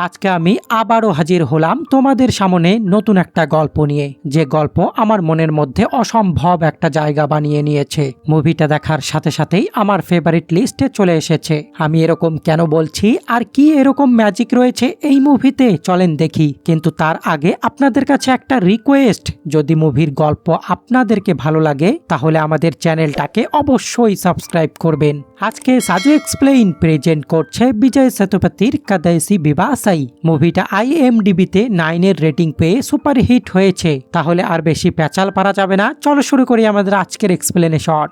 আজকে আমি আবারও হাজির হলাম তোমাদের সামনে নতুন একটা গল্প নিয়ে, যে গল্প আমার মনের মধ্যে অসম্ভব একটা জায়গা বানিয়ে নিয়েছে। মুভিটা দেখার সাথে সাথেই আমার ফেভারিট লিস্টে চলে এসেছে। আমি এরকম কেন বলছি আর কি এরকম ম্যাজিক রয়েছে এই মুভিতে, চলেন দেখি। কিন্তু তার আগে আপনাদের কাছে একটা রিকোয়েস্ট, যদি মুভির গল্প আপনাদেরকে ভালো লাগে তাহলে আমাদের চ্যানেলটাকে অবশ্যই সাবস্ক্রাইব করবেন। আজকে সাজু এক্সপ্লেইন প্রেজেন্ট করছে বিজয় সেতুপতির কাদাইসি বিবাসাই। মুভিটা IMDb-তে 9-এর রেটিং পেয়ে সুপারহিট হয়েছে। তাহলে আর বেশি প্যাচাল পারা যাবে না, চলো শুরু করি আমাদের আজকের এক্সপ্লেনেশন।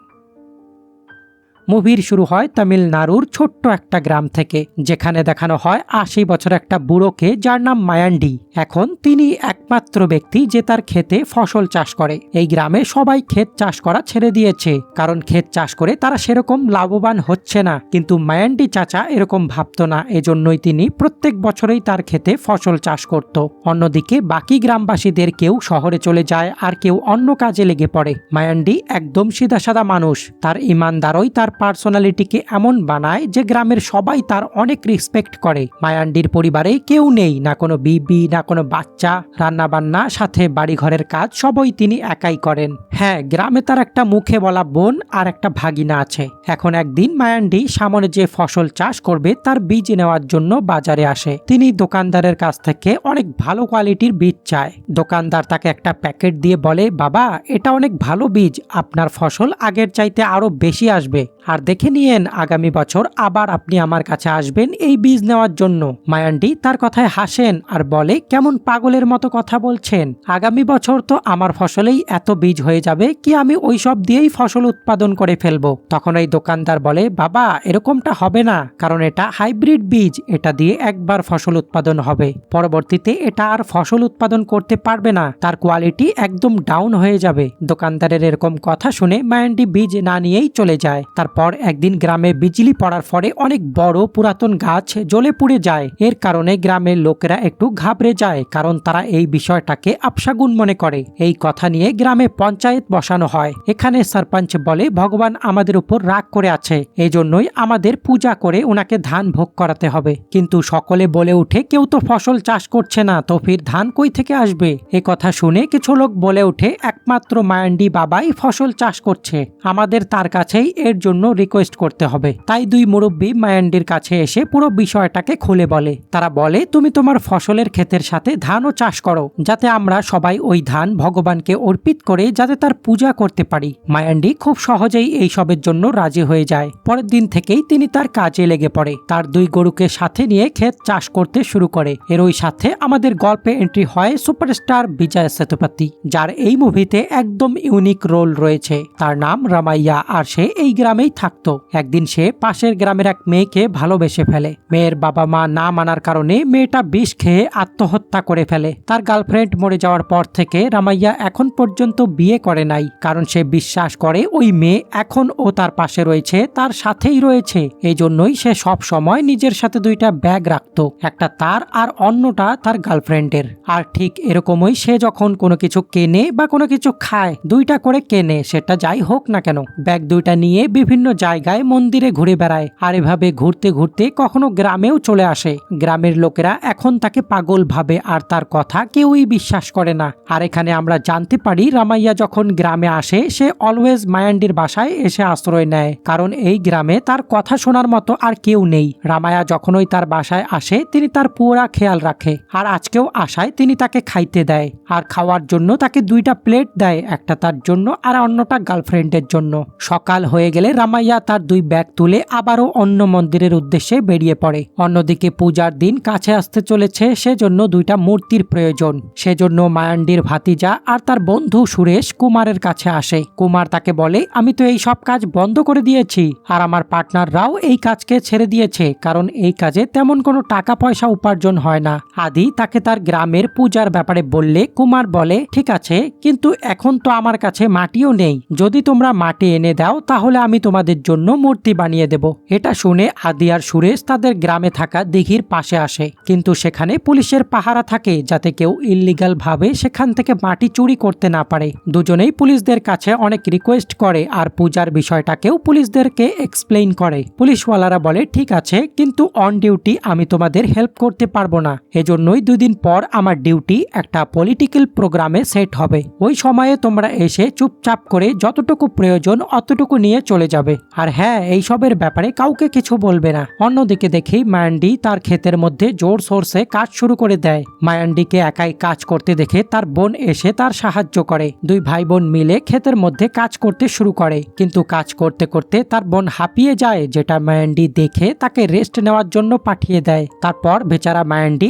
মুভির শুরু হয় তামিলনাড়ুর ছোট্ট একটা গ্রাম থেকে, যেখানে দেখানো হয় 80 বছর একটা বুড়োকে যার নাম মায়ান্ডি। এখন তিনি একমাত্র ব্যক্তি যে তার ক্ষেতে ফসল চাষ করে। এই গ্রামে সবাই ক্ষেত চাষ করা ছেড়ে দিয়েছে, কারণ ক্ষেত চাষ করে তারা সেরকম লাভবান হচ্ছে না। কিন্তু মায়ান্ডি চাচা এরকম ভাবতো না, এজন্যই তিনি প্রত্যেক বছরেই তার ক্ষেতে ফসল চাষ করত। অন্যদিকে বাকি গ্রামবাসীদের কেউ শহরে চলে যায় আর কেউ অন্য কাজে লেগে পড়ে। মায়ান্ডি একদম সিধাসাদা মানুষ, তার ইমানদারই তার পার্সোনালিটিকে এমন বানায় যে গ্রামের সবাই তার অনেক রেসপেক্ট করে। মায়ান্ডির পরিবারে কেউ নেই, না কোনো বিবি না কোনো বাচ্চা। রান্না বান্না সাথে বাড়িঘরের কাজ সবই তিনি একাই করেন। হ্যাঁ, গ্রামে তার একটা মুখে বলা বোন আর একটা ভাগিনা আছে। এখন একদিন মায়ান্ডি সামনে যে ফসল চাষ করবে তার বীজ নেওয়ার জন্য বাজারে আসে। তিনি দোকানদারের কাছ থেকে অনেক ভালো কোয়ালিটির বীজ চায়। দোকানদার তাকে একটা প্যাকেট দিয়ে বলে, বাবা এটা অনেক ভালো বীজ, আপনার ফসল আগের চাইতে আরো বেশি আসবে, আর দেখে নিয়েন আগামী বছর আবার আপনি আমার কাছে আসবেন এই বীজ নেওয়ার জন্য। মায়ান্ডি তার কথায় হাসেন আর বলে, কেমন পাগলের মতো কথা বলছেন, আগামী বছর তো আমার ফসলেই এত বীজ হয়ে যাবে কি আমি ওই সব দিয়েই ফসল উৎপাদন করে ফেলবো। তখন এই দোকানদার বলে, বাবা এরকমটা হবে না, কারণ এটা হাইব্রিড বীজ, এটা দিয়ে একবার ফসল উৎপাদন হবে, পরবর্তীতে এটা আর ফসল উৎপাদন করতে পারবে না, তার কোয়ালিটি একদম ডাউন হয়ে যাবে। দোকানদারের এরকম কথা শুনে মায়ান্ডি বীজ না নিয়েই চলে যায়। তারপর একদিন গ্রামে বিজলি পড়ার ফলে অনেক বড় পুরাতন গাছ জ্বলে পুড়ে যায়। এর কারণে গ্রামের লোকেরা একটু ঘাবড়ে যায়, কারণ তারা এই বিষয়টাকে আপসাগুন মনে করে। এই কথা নিয়ে গ্রামে পঞ্চায়েত বসানো হয়। এখানে সরপঞ্চ বলে, ভগবান আমাদের উপর রাগ করে আছে, এই জন্যই আমাদের পূজা করে ওনাকে ধান ভোগ করাতে হবে। কিন্তু সকলে বলে উঠে, কেউ তো ফসল চাষ করছে না, তো ফির ধান কই থেকে আসবে? এ কথা শুনে কিছু লোক বলে ওঠে, একমাত্র মায়ান্ডি বাবাই ফসল চাষ করছে, আমাদের তার কাছেই এর জন্য রিকোয়েস্ট করতে হবে। তাই দুই মুরব্বী মায়ান্ডির কাছে এসে পুরো বিষয়টাকে খুলে বলে। তারা বলে, তুমি তোমার ফসলের ক্ষেতের সাথে ধানও চাষ করো, যাতে আমরা সবাই ওই ধান ভগবানকে অর্পিত করে যাতে তার পূজা করতে পারি। মায়ান্ডি খুব সহজেই এই সবের জন্য রাজি হয়ে যায়। পরের দিন থেকেই তিনি তার কাজে লেগে পড়ে, তার দুই গরুকে সাথে নিয়ে ক্ষেত চাষ করতে শুরু করে। এর ওই সাথে আমাদের গল্পে এন্ট্রি হয় সুপারস্টার বিজয় সেতুপতি, যার এই মুভিতে একদম ইউনিক রোল রয়েছে। তার নাম রামাইয়া, আর সে এই গ্রামেই থাকতো। একদিন সে পাশের গ্রামের এক মেয়েকে ভালোবেসে ফেলে। মেয়ের বাবা মা না মানার কারণে মেয়েটা বিষ খেয়ে আত্মহত্যা করে ফেলে। তার গার্লফ্রেন্ড মরে যাওয়ার পর থেকে রামাইয়া এখন পর্যন্ত বিয়ে করে নাই, কারণ সে বিশ্বাস করে ওই মেয়ে এখন ও তার পাশে রয়েছে, তার সাথেই রয়েছে। এই জন্যই সে সব সময় নিজের সাথে দুইটা ব্যাগ রাখতো, একটা তার আর অন্যটা তার গার্লফ্রেন্ডের। আর ঠিক এরকমই সে যখন কোনো কিছু কেনে বা কোনো কিছু খায়, দুইটা করে কেনে, সেটা যাই হোক না কেন, ব্যাগ দুইটা নিয়ে বিভিন্ন জায়গায় মন্দিরে ঘুরে বেড়ায়। আর এভাবে ঘুরতে ঘুরতে কখনো গ্রামেও চলে আসে। গ্রামের লোকেরা এখন তাকে পাগল ভাবে আর তার কথা কেউই বিশ্বাস করে না। আর এখানে আমরা জানতে পারি, রামাইয়া যখন গ্রামে আসে সে অলওয়েজ মায়ান্ডির বাসায় এসে আশ্রয় নেয়, কারণ এই গ্রামে তার কথা শোনার মতো আর কেউ নেই। রামাইয়া যখনই তার বাসায় আসে তিনি তার পুরা খেয়াল রাখে, আর আজকেও আসায় তিনি তাকে খাইতে দেয়, আর খাওয়ার জন্য তাকে দুইটা প্লেট দেয়, একটা তার জন্য আর অন্যটা গার্লফ্রেন্ডের জন্য। সকাল হয়ে গেলে রামাইয়া তার দুই ব্যাগ তুলে আবারও অন্য মন্দিরের উদ্দেশ্যে বেরিয়ে পড়ে। অন্যদিকে পূজার দিন কাছে আসতে চলেছে, সেজন্য দুইটা মূর্তির প্রয়োজন। সেজন্য মায়ান্ডির ভাতিজা আর তার বন্ধু সুরেশ কুমারের কাছে আসে। কুমার তাকে বলে, আমি তো এই সব কাজ বন্ধ করে দিয়েছি, আর আমার পার্টনাররাও এই কাজকে ছেড়ে দিয়েছে, কারণ এই কাজে তেমন কোনো টাকা পয়সা উপার্জন হয় না। আদি তাকে তার গ্রামের পূজার ব্যাপারে বললে কুমার বলে, ঠিক আছে, কিন্তু এখন তো আমার কাছে মাটিও নেই, যদি তোমরা মাটি এনে দাও তাহলে আমি তোমাদের তোমাদের জন্য মূর্তি বানিয়ে দেব। এটা শুনে আদি আর সুরেশ তাদের গ্রামে থাকা দিঘির পাশে আসে, কিন্তু সেখানে পুলিশের পাহারা থাকে যাতে কেউ ইল্লিগাল ভাবে সেখান থেকে মাটি চুরি করতে না পারে। দুজনেই পুলিশদের কাছে অনেক রিকোয়েস্ট করে আর পূজার বিষয়টাকেও পুলিশদেরকে এক্সপ্লেইন করে। পুলিশওয়ালারা বলে ঠিক আছে, কিন্তু অন ডিউটি আমি তোমাদের হেল্প করতে পারবো না, এজন্যই 2 দিন পর আমার ডিউটি একটা পলিটিক্যাল প্রোগ্রামে সেট হবে। ওই সময়ে তোমরা এসে চুপচাপ করে যতটুকু প্রয়োজন অতটুকু নিয়ে চলে যাবে, আর হ্যাঁ, এইসবের ব্যাপারে কাউকে কিছু বলবে না। অন্যদিকে দেখি মায়ান্ডি তার ক্ষেতের মধ্যে জোর সোর্সে কাজ শুরু করে দেয়। মায়ান্ডিকে একাই কাজ করতে দেখে তার বোন এসে তার সাহায্য করে। 2 ভাই বোন মিলে ক্ষেতের মধ্যে কাজ করতে শুরু করে, কিন্তু কাজ করতে করতে তার বোন হাঁপিয়ে যায়, যেটা মায়ান্ডি দেখে তাকে রেস্ট নেওয়ার জন্য পাঠিয়ে দেয়। তারপর বেচারা মায়ান্ডি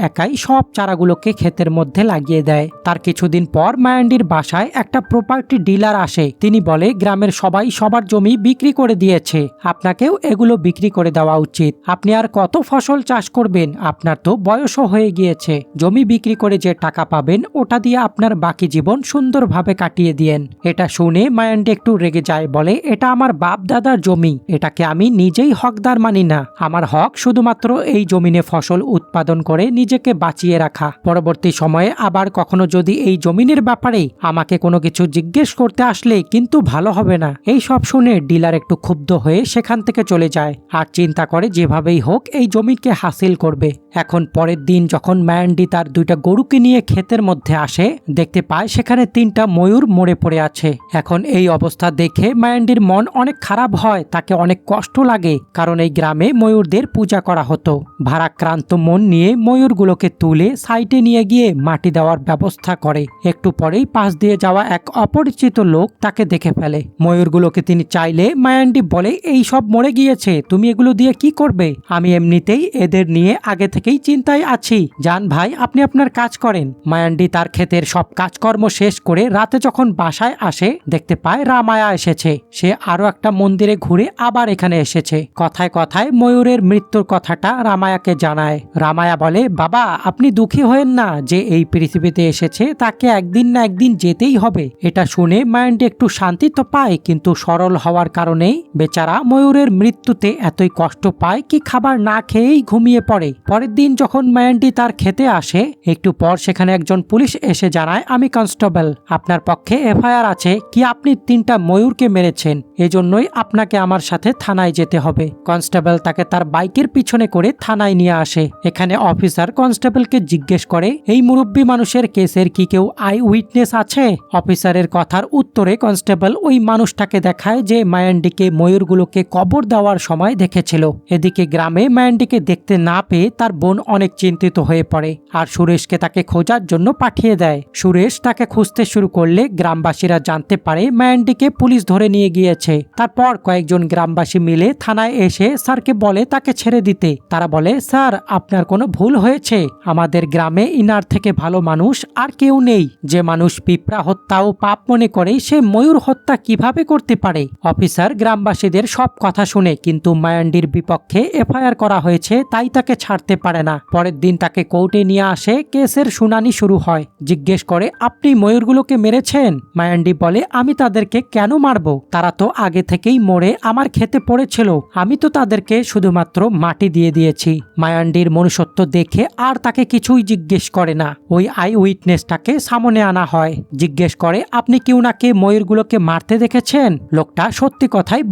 একাই সব চারাগুলোকে ক্ষেতের মধ্যে লাগিয়ে দেয়। তার কিছুদিন পর মায়ান্ডির বাসায় একটা প্রপার্টি ডিলার আসে। তিনি বলে গ্রামের সবাই সবার জমি বিক্রি করে দিয়েছে, আপনাকেও এগুলো বিক্রি করে দেওয়া উচিত। আপনি আর কত ফসল চাষ করবেন, আপনার তো বয়সও হয়ে গিয়েছে। জমি বিক্রি করে যে টাকা পাবেন ওটা দিয়ে আপনার বাকি জীবন সুন্দরভাবে কাটিয়ে দিয়েন। এটা শুনে মায়ান্ডি একটু রেগে যায়, বলে এটা আমার বাপ দাদার জমি, এটাকে আমি নিজেই হকদার মানি না। আমার হক শুধুমাত্র এই জমিনে ফসল উৎপাদন করে নিজেকে বাঁচিয়ে রাখা। পরবর্তী সময়ে আবার কখনো যদি এই জমিনের ব্যাপারে আমাকে কোনো কিছু জিজ্ঞেস করতে আসলে কিন্তু ভালো হবে না। এই সব শুনে ডিলার একটু ক্ষুব্ধ হয়ে সেখান থেকে চলে যায় আর চিন্তা করে যেভাবেই হোক এই জমিকে হাসিল করবে। এখন পরের দিন যখন মায়ান্ডি তার 2টা গরুকে নিয়ে ক্ষেতের মধ্যে আসে, দেখতে পায় সেখানে 3টা ময়ূর মরে পড়ে আছে। এখন এই অবস্থা দেখে মায়ান্ডির মন অনেক খারাপ হয়, তাকে অনেক কষ্ট লাগে, কারণ এই গ্রামে ময়ূরদের পূজা করা হতো। ভারাক্রান্ত মন নিয়ে ময়ূরগুলোকে তুলে সাইডে নিয়ে গিয়ে মাটি দেওয়ার ব্যবস্থা করে। একটু পরেই পাশ দিয়ে যাওয়া এক অপরিচিত লোক তাকে দেখে ফেলে। ময়ূরগুলোকে তিনি চাইলে মায়ান্ডি বলে এই সব মরে গিয়েছে, তুমি এগুলো দিয়ে কি করবে? আমি এমনিতেই এদের নিয়ে আগে থেকেই চিন্তায় আছি, যান ভাই আপনি আপনার কাজ করেন। মায়ান্ডি তার ক্ষেতের সব কাজকর্ম শেষ করে রাতে যখন বাসায় আসে, দেখতে পায় রামায়া এসেছে। সে আরো একটা মন্দিরে ঘুরে আবার এখানে এসেছে। কথায় কথায় ময়ূরের মৃত্যুর কথাটা রামায়াকে জানায়। রামায়া বলে, বাবা আপনি দুঃখী হয়েন না, যে এই পৃথিবীতে এসেছে তাকে একদিন না একদিন যেতেই হবে। এটা শুনে মায়ান্ডি একটু শান্তি তো পায়, কিন্তু সরল হওয়ার কারণেই বেচারা ময়ূরের মৃত্যুতে এতই কষ্ট পায় কি খাবার না খেয়েই ঘুমিয়ে পড়ে। পরের দিন যখন মায়ান্ডি তার খেতে আসে, একটু পর সেখানে একজন পুলিশ এসে জানায়, আমি কনস্টেবল, আপনার পক্ষে এফআইআর আছে কি আপনি 3টা ময়ূরকে মেরেছেন, এজন্যই আপনাকে আমার সাথে থানায় যেতে হবে। কনস্টেবল তাকে তার বাইকের পিছনে করে থানায় নিয়ে আসে। এখানে অফিসার কনস্টেবলকে জিজ্ঞেস করে, এই মুরব্বী মানুষের কেসের কি কেউ আই উইটনেস আছে? অফিসারের কথার উত্তরে কনস্টেবল ওই মানুষটাকে দেখায় যে মায়ান্ডিকে ময়ূরগুলোকে কবর দেওয়ার সময় দেখেছিল। এদিকে গ্রামে মায়ান্ডিকে দেখতে না পেয়ে তার বোন অনেক চিন্তিত হয়ে পড়ে আর সুরেশকে তাকে খোঁজার জন্য পাঠিয়ে দেয়। সুরেশ তাকে খুঁজতে শুরু করলে গ্রামবাসীরা জানতে পারে মায়ান্ডিকে পুলিশ ধরে নিয়ে গিয়েছে। তারপর কয়েকজন গ্রামবাসী মিলে থানায় এসে স্যারকে বলে তাকে ছেড়ে দিতে। তারা বলে, স্যার আপনার কোনো ভুল হয়েছে, আমাদের গ্রামে ইনার থেকে ভালো মানুষ আর কেউ নেই। যে মানুষ পিঁপড়া হত্যা ও পাপ মনে করে সে ময়ূর হত্যা কিভাবে করতে পারে? অফিসার গ্রামবাসীদের সব কথা শুনে, কিন্তু মায়ান্ডির বিপক্ষে এফআইআর করা হয়েছে তাই তাকে ছাড়তে পারে না। পরের দিন তাকে কোর্টে নিয়ে আসে। কেসের শুনানি শুরু হয়। জিজ্ঞেস করে, আপনি ময়ূরগুলোকে মেরেছেন? মায়ান্ডি বলে, আমি তাদেরকে কেন মারবো? তারা তো আগে থেকেই মরে আমার খেতে পড়েছিল, আমি তো তাদেরকে শুধুমাত্র মাটি দিয়ে দিয়েছি। মায়ান্ডির মনুষ্যত্ব দেখে আর তাকে কিছুই জিজ্ঞেস করে না। ওই আই উইটনেসটাকে সামনে আনা হয়। জিজ্ঞেস করে, আপনি কি উনাকে ময়ূরগুলোকে মারতে দেখেছেন? লোকটা সত্যি কথাই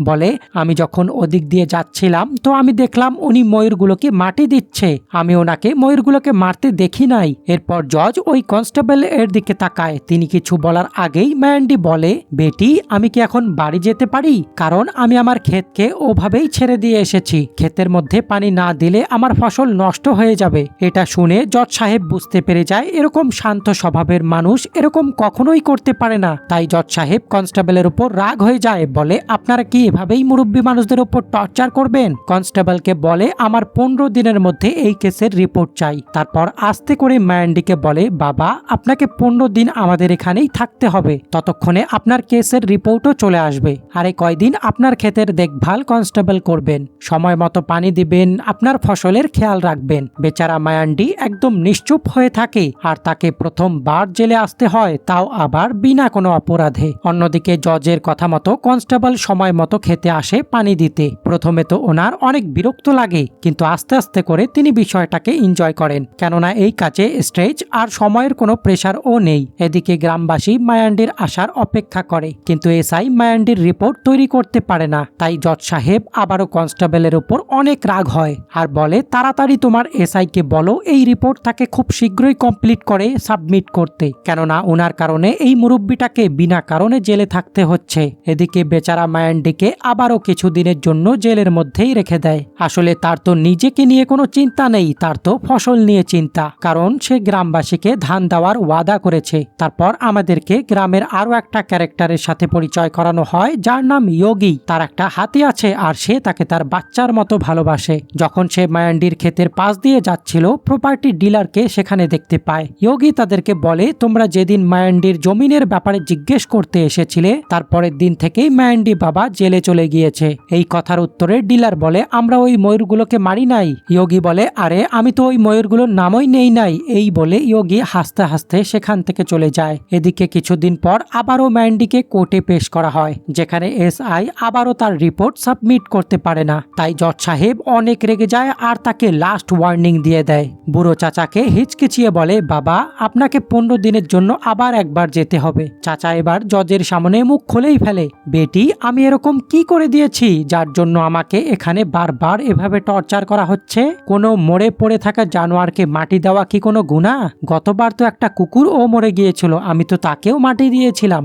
বলে, আমি যখন ওদিক দিয়ে যাচ্ছিলাম তো আমি দেখলাম উনি ময়ূরগুলোকে মাটি দিচ্ছে, আমি ওনাকে ময়ূরগুলোকে মারতে দেখি নাই। এরপর জজ ওই কনস্টেবল এর দিকে তাকায়। তিনি কিছু বলার আগেই মায়ান্ডি বলে, বেটি আমি কি এখন বাড়ি যেতে পারি? কারণ আমি আমার ক্ষেতকে ওভাবেই ছেড়ে দিয়ে এসেছি, ক্ষেতের মধ্যে পানি না দিলে আমার ফসল নষ্ট হয়ে যাবে। এটা শুনে জজ সাহেব বুঝতে পেরে যায় এরকম শান্ত স্বভাবের মানুষ এরকম কখনোই করতে পারে না। তাই জজ সাহেব কনস্টেবলের উপর রাগ হয়ে যায়, বলে, আপনারা কি এভাবেই মুরব্বী মানুষদের উপর টর্চার করবেন? কনস্টেবলকে বলে, আমার 15 দিনের মধ্যে মধ্যে এই কেসের রিপোর্ট চাই। তারপর আস্তে করে মায়ান্ডিকে বলে, বাবা আপনাকে 15 দিন আমাদের এখানেই থাকতে হবে, ততক্ষণে আপনার কেসের রিপোর্টও চলে আসবে। আরে কয়দিন আপনার ক্ষেতের দেখভাল কনস্টেবল করবেন, সময় মতো পানি দিবেন, আপনার ফসলের খেয়াল রাখবেন। বেচারা মায়ান্ডি একদম নিশ্চুপ হয়ে থাকে আর তাকে প্রথমবার জেলে আসতে হয়, তাও আবার বিনা কোনো অপরাধে। অন্যদিকে জজের কথা মতো কনস্টেবল সময় মতো খেতে আসে পানি দিতে। প্রথমে তো ওনার অনেক বিরক্ত লাগে, কিন্তু আস্তে আস্তে করে তিনি বিষয়টাকে এনজয় করেন, কেননা এই কাজে স্ট্রেস আর সময়ের কোনো প্রেশারও নেই। এদিকে গ্রামবাসী মায়ান্ডির আসার অপেক্ষা করে, কিন্তু এসআই মায়ান্ডির রিপোর্ট তৈরি করতে পারে না। তাই জজ সাহেব আবারও কনস্টেবলের উপর অনেক রাগ হয় আর বলে, তাড়াতাড়ি তোমার এসআইকে বলো এই রিপোর্ট তাকে খুব শীঘ্রই কমপ্লিট করে সাবমিট করতে, কেননা ওনার কারণে এই মুরব্বিটাকে বিনা কারণে জেলে থাকতে হচ্ছে। এদিকে বেচারা মায়ান্ডিকে আবারও কিছুদিনের জন্য জেলের মধ্যেই রেখে দেয়। আসলে তার তো নিজেকে নিয়ে কোনো চিন্তা নেই, তার তো ফসল নিয়ে চিন্তা, কারণ সে গ্রামবাসীকে ধান দেওয়ার ওয়াদা করেছে। তারপর আমাদেরকে গ্রামের আরো একটা ক্যারেক্টারের সাথে পরিচয় করানো হয়, যার নাম যোগী। তার একটা হাতি আছে আর সে তাকে তার বাচ্চার মতো ভালোবাসে। যখন সে মায়ান্ডির ক্ষেতের পাশ দিয়ে যাচ্ছিল, প্রপার্টি ডিলারকে সেখানে দেখতে পায়। যোগী তাদেরকে বলে, তোমরা যেদিন মায়ান্ডির জমিনের ব্যাপারে জিজ্ঞেস করতে এসেছিলে, তারপরের দিন থেকেই মায়ান্ডি বাবা জেলে চলে গিয়েছে। এই কথার উত্তরে ডিলার বলে, আমরা ওই ময়ূরগুলোকে মারি নাই। যোগী বলে, আরে আমি তো ওই ময়ূরগুলোর নামই নেই নাই। এই বলে যোগী হাসতে হাসতে সেখান থেকে চলে যায়। এদিকে কিছুদিন পর আবারও মায়ান্ডিকে কোর্টে পেশ করা হয়, যেখানে এসআই আবারও তার রিপোর্ট সাবমিট করতে পারে না। তাই জজ সাহেব অনেক রেগে যায় আর তাকে লাস্ট ওয়ার্নিং দিয়ে দেয়। বুড়ো চাচাকে হিচকিচিয়ে বলে, বাবা আপনাকে 15 দিনের জন্য আবার একবার যেতে হবে। চাচা এবার জজের সামনে মুখ খুলেই ফেলে, বেটি আমি এরকম কি করে দিয়েছি যার জন্য আমাকে এখানে বারবার এভাবে টর্চার করা হচ্ছে? কোনো মরে পড়ে থাকা জানোয়ারকে মাটি দেওয়া কি কোনো গুনাহ? গতবার তো একটা কুকুর ও মরে গিয়েছিল, আমি তো তাকেও মাটি দিয়েছিলাম।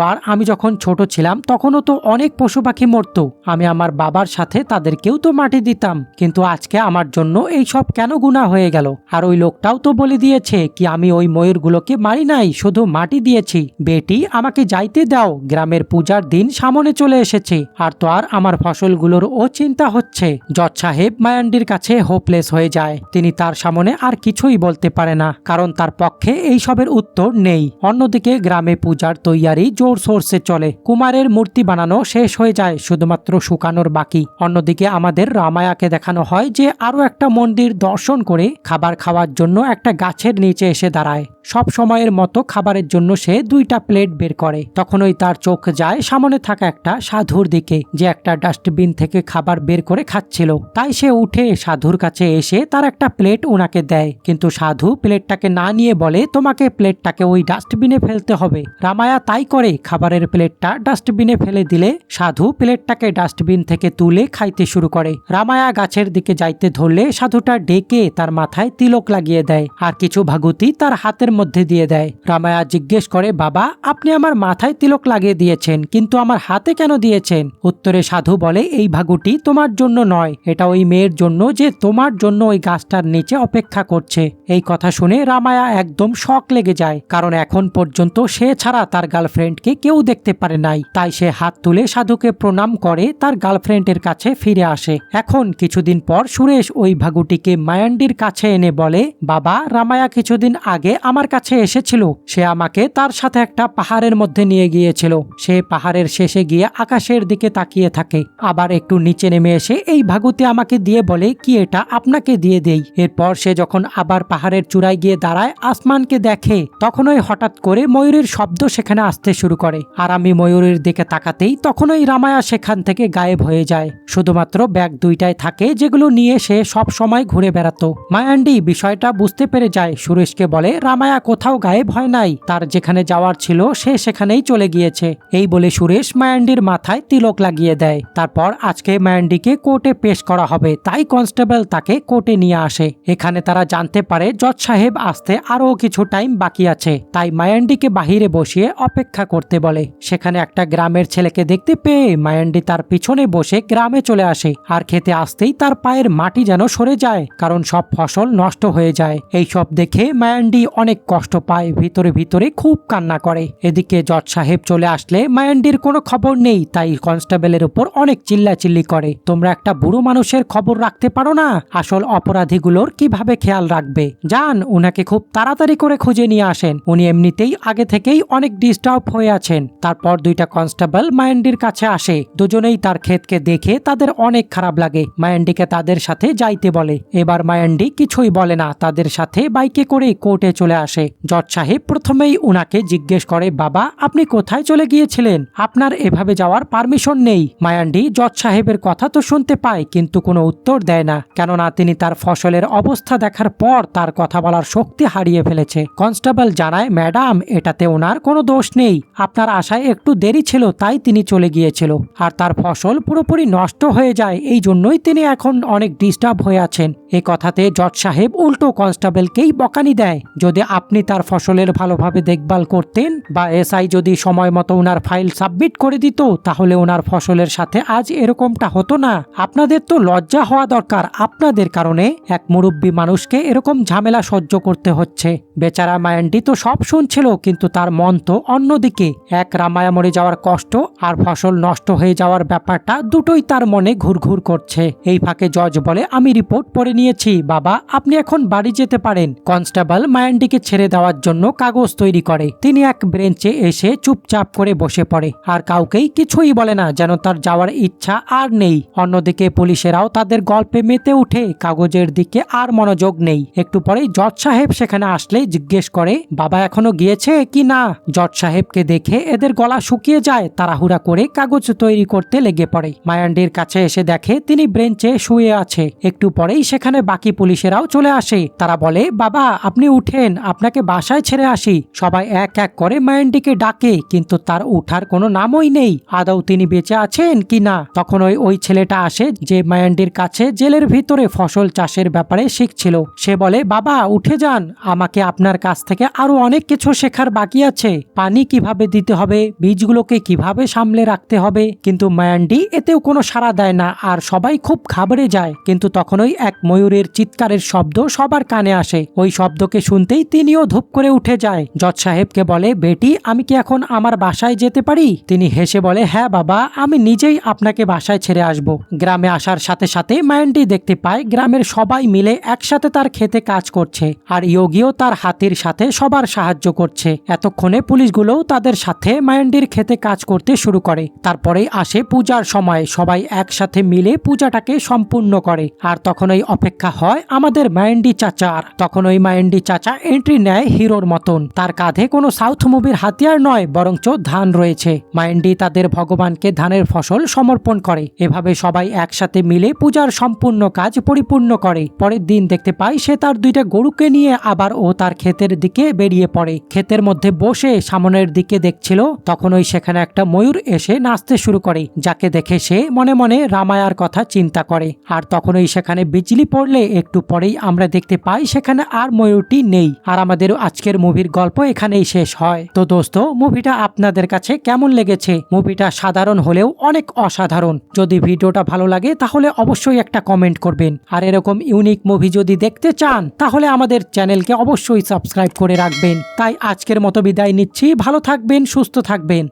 আর আমি যখন ছোট ছিলাম তখনও তো অনেক পশু পাখি মরতো, আমি আমার বাবার সাথে তাদেরকেও তো মাটি দিতাম, কিন্তু আজকে আমার জন্য এই সব কেন গুনাহ হয়ে গেল? আর ওই লোকটাও তো বলে দিয়েছে কি আমি ওই ময়ূরগুলোকে মারি নাই, শুধু মাটি দিয়েছি। বেটি আমাকে যাইতে দাও, গ্রামের পূজার দিন সামনে চলে এসেছে, আর তো আর আমার ফসলগুলোর ও চিন্তা হচ্ছে। জজ সাহেব মায়ান্ডির কাছে হোপলেস হয়ে যায়, তিনি তার সামনে আর কিছুই বলতে পারে না, কারণ তার পক্ষে এই সবের উত্তর নেই। অন্যদিকে গ্রামে পূজার তৈয়ারি জোর সোরসে চলে, কুমারের মূর্তি বানানো শেষ হয়ে যায়, শুধুমাত্র শুকানোর বাকি। অন্যদিকে আমাদের রামায়াকে দেখানো হয় যে আরো একটা মন্দির দর্শন করে খাবার খাওয়ার জন্য একটা গাছের নিচে এসে দাঁড়ায়। সব সময়ের মতো খাবারের জন্য সে 2টা প্লেট বের করে। তখনই তার চোখ যায় সামনে থাকা একটা সাধুর দিকে, যে একটা ডাস্টবিন থেকে খাবার বের করে খাচ্ছিল। তাই সে উঠে সাধুর কাছে এসে তার একটা প্লেট ওনাকে দেয়, কিন্তু সাধু প্লেটটাকে না নিয়ে বলে, তোমাকে প্লেটটাকে ওই ডাস্টবিনে ফেলতে হবে। রামায়া তাই করে, খাবারের প্লেটটা ডাস্টবিনে ফেলে দিলে সাধু প্লেটটাকে ডাস্টবিন থেকে তুলে খাইতে শুরু করে। রামায়া গাছের দিকে যাইতে ধরলে সাধুটা ডেকে তার মাথায় তিলক লাগিয়ে দেয় আর কিছু ভাগুতি তার হাতের মধ্যে দিয়ে দেয়। রামায়া জিজ্ঞেস করে, বাবা আপনি আমার মাথায় তিলক লাগিয়ে দিয়েছেন, কিন্তু আমার হাতে কেন দিয়েছেন? উত্তরে সাধু বলে, এই ভাগুটি তোমার জন্য নয়, এটা ওই মেয়ের জন্য যে তোমার জন্য ওই গাছটার নিচে অপেক্ষা করছে। এই কথা শুনে রামায়া একদম শক লেগে যায়, কারণ এখন পর্যন্ত সে ছাড়া তার গার্লফ্রেন্ডকে কেউ দেখতে পারে নাই। তাই সে হাত তুলে সাধুকে প্রণাম করে তার গার্লফ্রেন্ডের কাছে ফিরে আসে। এখন কিছুদিন পর সুরেশ ওই ভাগুটিকে মায়ান্ডির কাছে এনে বলে, বাবা রামায়া কিছুদিন আগে আমার কাছে এসেছিল, সে আমাকে তার সাথে একটা পাহাড়ের মধ্যে নিয়ে গিয়েছিল। সে পাহাড়ের শেষে গিয়ে আকাশের দিকে তাকিয়ে থাকে, আবার একটু নিচে নেমে এসে এই ভাগুতি আমাকে দিয়ে বলে কি এটা আপনাকে দিয়ে দেই। এরপর সে যখন আবার পাহাড়ের চূড়ায় গিয়ে দাঁড়ায়, আসমানকে দেখে, তখনই হঠাৎ করে ময়ূরের শব্দ সেখানে আসতে শুরু করে। আর আমি ময়ূরের দিকে তাকাতেই তখনই রামায়া সেখান থেকে গায়েব হয়ে যায়। শুধুমাত্র ব্যাগ 2টাই থাকে, যেগুলো নিয়ে সে সব সময় ঘুরে বেড়াতো। মায়ান্ডি বিষয়টা বুঝতে পেরে যায়, সুরেশকে বলে, রামায়া কোথাও গায়েব হয় নাই, তার যেখানে যাওয়ার ছিল সে সেখানেই চলে গিয়েছে। এই বলে সুরেশ মায়ান্ডির মাথায় তিলক লাগিয়ে দেয়। তারপর আজকে মায়ান্ডিকে কোর্টে পেশ করা হবে, তাই কনস্টেবল তাকে কোর্টে নিয়ে আসে। এখানে তারা জানতে পারে জজ সাহেব আসতে আরও কিছু টাইম বাকি আছে, তাই মায়ান্ডিকে বাহিরে বসিয়ে অপেক্ষা করতে বলে। সেখানে একটা গ্রামের ছেলেকে দেখতে পেয়ে মায়ান্ডি তার পিছনে বসে গ্রামে চলে আসে, আর খেতে আসতেই তার পায়ের মাটি যেন সরে যায়, কারণ সব ফসল নষ্ট হয়ে যায়। এই সব দেখে মায়ান্ডি অনেক কষ্ট পায়, ভিতরে ভিতরে খুব কান্না করে। এদিকে জজ সাহেব চলে আসলে মায়ান্ডির কোনো খবর নেই, তাই কনস্টেবলের উপর অনেক চিল্লাচিল্লি করে, তোমরা একটা বুড়ো মানুষের খবর রাখতে পারো না? আসল অপরাধীগুলোর কিভাবে খেয়াল রাখবে? যান, উনাকে খুব তাড়াতাড়ি করে খুঁজে নিয়ে আসেন, উনি এমনিতেই আগে থেকেই অনেক ডিস্টার্ব হয়ে আছেন। তারপর দুইটা কনস্টেবল মায়ান্ডির কাছে আসে। দুজনেই তার ক্ষেতকে দেখে তাদের অনেক খারাপ লাগে, মায়ান্ডিকে তাদের সাথে যাইতে বলে। এবার মায়ান্ডি কিছুই বলে না, তাদের সাথে বাইকে করে কোর্টে চলে আসে। জজ সাহেব প্রথমেই উনাকে জিজ্ঞেস করে, বাবা আপনি কোথায় চলে গিয়েছিলেন? আপনার এভাবে যাওয়ার পারমিশন নেই। মায়ান্ডি জজ সাহেবের কথা তো শুনতে পায়, কিন্তু কোনো উত্তর দেয় না, কেননা তিনি তার ফসলের অবস্থা দেখার পর তার কথা বলার শক্তি হারিয়ে ফেলেছে। কনস্টেবল জানায়, ম্যাডাম এটাতে ওনার কোনো দোষ নেই, আপনার আশায় একটু দেরি ছিল তাই তিনি চলে গিয়েছিল, আর তার ফসল পুরোপুরি নষ্ট হয়ে যায়, এই জন্যই তিনি এখন অনেক ডিস্টার্ব হয়ে আছেন। এই কথাতে জজ সাহেব উল্টো কনস্টেবলকেই বকানি দেয়, যদি আপনি তার ফসলের ভালোভাবে দেখভাল করতেন বা এসআই যদি সময় মতো ওনার ফাইল সাবমিট করে দিত, তাহলে ওনার ফসলের সাথে আজ এরকমটা হতো না। আপনাদের তো লজ্জা হওয়া দরকার, আপনাদের কারণে এক মুরব্বী মানুষকে এরকম ঝামেলা সহ্য করতে হচ্ছে। বেচারা মায়ান্ডি তো সব শুনছিল, কিন্তু তার মন তো অন্যদিকে। এক রামায়া মরে যাওয়ার কষ্ট আর ফসল নষ্ট হয়ে যাওয়ার ব্যাপারটা দুটোই তার মনে ঘুরঘুর করছে। এই ফাঁকে জজ বলে, আমি রিপোর্ট পড়ে নিয়েছি বাবা, আপনি এখন বাড়ি যেতে পারেন। কনস্টেবল মায়ান্ডিকে ছেড়ে দেওয়ার জন্য কাগজ তৈরি করে। তিনি এক বেঞ্চে এসে চুপচাপ করে বসে পড়ে আর কাউকেই কিছুই বলে না, যেন তার যাওয়ার ইচ্ছা আর নেই। অন্যদিকে পুলিশেরাও তাদের গল্পে মেতে উঠে, কাগজের দিকে আর মনোযোগ নেই। একটু পরেই জজ সাহেব সেখানে আসলে জিজ্ঞেস করে, বাবা এখনো গিয়েছে কি না? জজ সাহেবকে দেখে এদের গলা শুকিয়ে যায়, তাড়াহুড়া করে কাগজ তৈরি করতে লেগে পড়ে। মায়ান্ডির কাছে এসে দেখে তিনি বেঞ্চে শুয়ে আছে। একটু পরেই সেখানে বাকি পুলিশেরাও চলে আসে। তারা বলে, বাবা আপনি উঠেন, আপনাকে বাসায় ছেড়ে আসি। সবাই এক এক করে মায়ান্ডিকে ডাকে, কিন্তু তার উঠার কোনো নামই নেই। আদৌ তিনি বেঁচে আছেন কি না? তখন ওই ছেলেটা আসে যে মায়ান্ডির কাছে জেলের ভিতরে ফসল চাষের ব্যাপারে শিখছিল। সে বলে, বাবা উঠে যান, আমাকে আপনার কাছ থেকে আরো অনেক কিছু শেখার বাকি আছে, পানি কিভাবে দিতে হবে, বীজগুলোকে কিভাবে সামলে রাখতে হবে। কিন্তু মায়ান্ডি এতেও কোনো সাড়া দেয় না, আর সবাই খুব ঘাবড়ে যায়। কিন্তু তখনই এক ময়ূরের চিৎকারের শব্দ সবার কানে আসে। ওই শব্দকে শুনতেই তিনিও ধূপ করে উঠে যায়। জজ সাহেবকে বলে, বেটি আমি কি এখন আমার বাসায় যেতে পারি? তিনি হেসে বলে, হ্যাঁ বাবা, আমি নিজেই আপনাকে বাসায় ছেড়ে আসব। গ্রামে আসার সাথে সাথে মায়ান্ডি দেখতে পায় গ্রামের সবাই মিলে একসাথে তার খেতে কাজ করছে, আর ইয়োগিও তার হাতির সাথে সবার সাহায্য করছে। এতক্ষণে পুলিশগুলোও তাদের সাথে মায়ান্ডির খেতে কাজ করতে শুরু করে। তারপরেই আসে পূজার সময়, সবাই একসাথে মিলে পূজাটাকে সম্পূর্ণ করে। আর তখন ওই অপেক্ষা হয় আমাদের মায়ান্ডি চাচার। তখন ওই মায়ান্ডি চাচা এন্ট্রি নেয় হিরোর মতন। তার কাঁধে কোনো সাউথ মুভির হাতিয়ার নয়, বরঞ্চ ধান রয়েছে। মায়ান্ডি তাদের ভগবানকে ধানের ফসল সমর্পণ করে। এভাবে সবাই একসাথে মিলে পূজার সম্পূর্ণ কাজ পরিপূর্ণ করে। পরের দিন দেখতে পাই সে তার দুইটা গরুকে নিয়ে আবার ও তার ক্ষেতের দিকে বেরিয়ে পড়ে। ক্ষেতের মধ্যে বসে সামনের দিকে দেখছিল, তখন ওই সেখানে একটা ময়ূর এসে নাচতে শুরু করে, যাকে দেখে সে মনে মনে রামায়ার কথা চিন্তা করে। আর তখন ওই সেখানে বিজলি পড়লে একটু পরেই আমরা দেখতে পাই সেখানে আর ময়ূরটি নেই। আর আমাদের আজকের মুভির গল্প এখানেই শেষ হয়। তো দোস্ত, মুভিটা আপনাদের কাছে কেমন লেগেছে? মুভিটা সাধারণ হলেও অনেক অসাধারণ। যদি ভিডিওটা ভালো লাগে তাহলে অবশ্যই একটা কমেন্ট করবেন। আর এরকম ইউনিক মুভি যদি দেখতে চান তাহলে আমাদের চ্যানেলকে অবশ্যই সাবস্ক্রাইব করে রাখবেন। তাই আজকের মতো বিদায় নিচ্ছি, ভালো থাকবেন, সুস্থ থাকবেন।